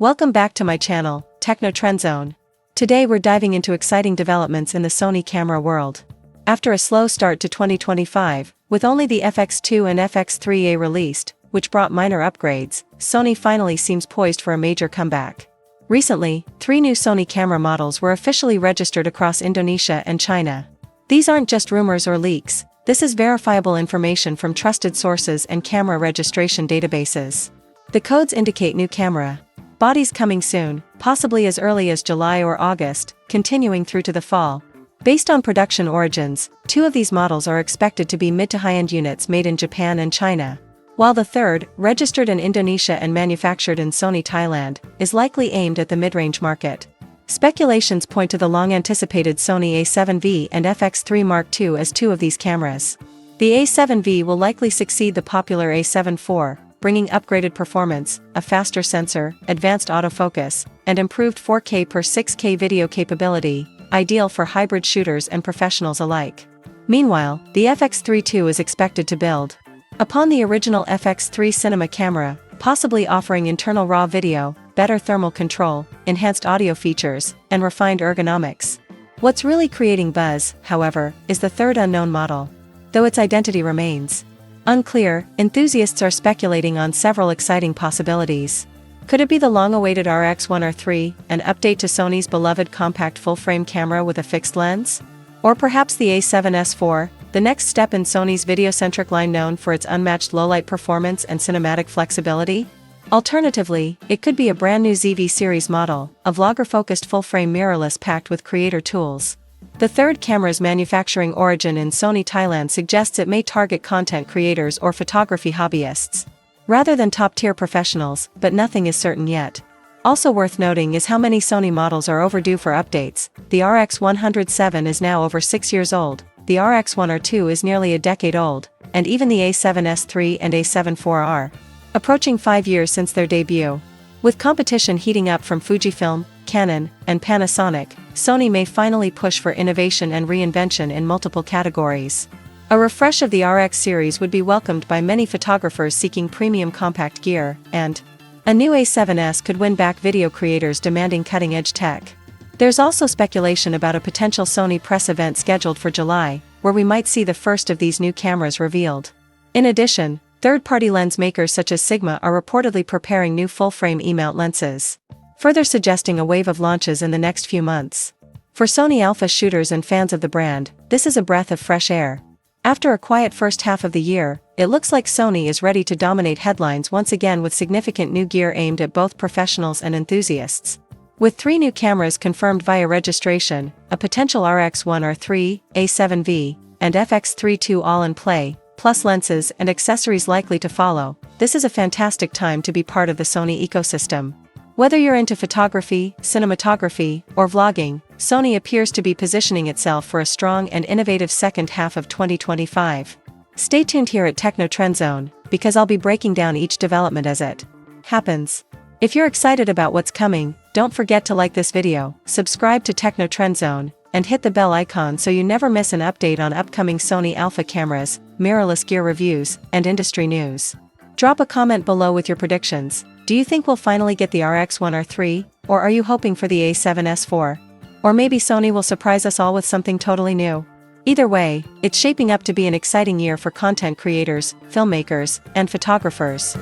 Welcome back to my channel, Techno Trend Zone. Today we're diving into exciting developments in the Sony camera world. After a slow start to 2025, with only the FX2 and FX3A released, which brought minor upgrades, Sony finally seems poised for a major comeback. Recently, 3 new Sony camera models were officially registered across Indonesia and China. These aren't just rumors or leaks, this is verifiable information from trusted sources and camera registration databases. The codes indicate new camera bodies coming soon, possibly as early as July or August, continuing through to the fall. Based on production origins, 2 of these models are expected to be mid to high-end units made in Japan and China, while the third, registered in Indonesia and manufactured in Sony Thailand, is likely aimed at the mid-range market. Speculations point to the long-anticipated Sony A7V and FX3 Mark II as 2 of these cameras. The A7V will likely succeed the popular A7 IV, bringing upgraded performance, a faster sensor, advanced autofocus, and improved 4K per 6K video capability, ideal for hybrid shooters and professionals alike. Meanwhile, the FX3 II is expected to build upon the original FX3 cinema camera, possibly offering internal RAW video, better thermal control, enhanced audio features, and refined ergonomics. What's really creating buzz, however, is the third unknown model. Though its identity remains unclear, enthusiasts are speculating on several exciting possibilities. Could it be the long-awaited RX1 or 3, an update to Sony's beloved compact full-frame camera with a fixed lens? Or perhaps the A7S IV, the next step in Sony's video-centric line known for its unmatched low-light performance and cinematic flexibility? Alternatively, it could be a brand new ZV series model, a vlogger-focused full-frame mirrorless packed with creator tools. The third camera's manufacturing origin in Sony Thailand suggests it may target content creators or photography hobbyists, rather than top-tier professionals, but nothing is certain yet. Also worth noting is how many Sony models are overdue for updates. The RX107 is now over 6 years old, the RX1 or 2 is nearly a decade old, and even the A7S III and A7 IV are approaching 5 years since their debut. With competition heating up from Fujifilm, Canon, and Panasonic, Sony may finally push for innovation and reinvention in multiple categories. A refresh of the RX series would be welcomed by many photographers seeking premium compact gear, and a new A7S could win back video creators demanding cutting-edge tech. There's also speculation about a potential Sony press event scheduled for July, where we might see the first of these new cameras revealed. In addition, third-party lens makers such as Sigma are reportedly preparing new full-frame E-mount lenses, further suggesting a wave of launches in the next few months. For Sony alpha shooters and fans of the brand, this is a breath of fresh air. After a quiet first half of the year, it looks like Sony is ready to dominate headlines once again with significant new gear aimed at both professionals and enthusiasts. With 3 new cameras confirmed via registration, a potential RX1 or 3, A7V, and FX3 II all in play, plus lenses and accessories likely to follow, this is a fantastic time to be part of the Sony ecosystem. Whether you're into photography, cinematography, or vlogging, Sony appears to be positioning itself for a strong and innovative second half of 2025. Stay tuned here at Techno Trend Zone, because I'll be breaking down each development as it happens. If you're excited about what's coming, don't forget to like this video, subscribe to Techno Trend Zone, and hit the bell icon so you never miss an update on upcoming Sony alpha cameras, mirrorless gear reviews, and industry news. Drop a comment below with your predictions. Do you think we'll finally get the RX1 or 3, or are you hoping for the A7S IV? Or maybe Sony will surprise us all with something totally new? Either way, it's shaping up to be an exciting year for content creators, filmmakers, and photographers.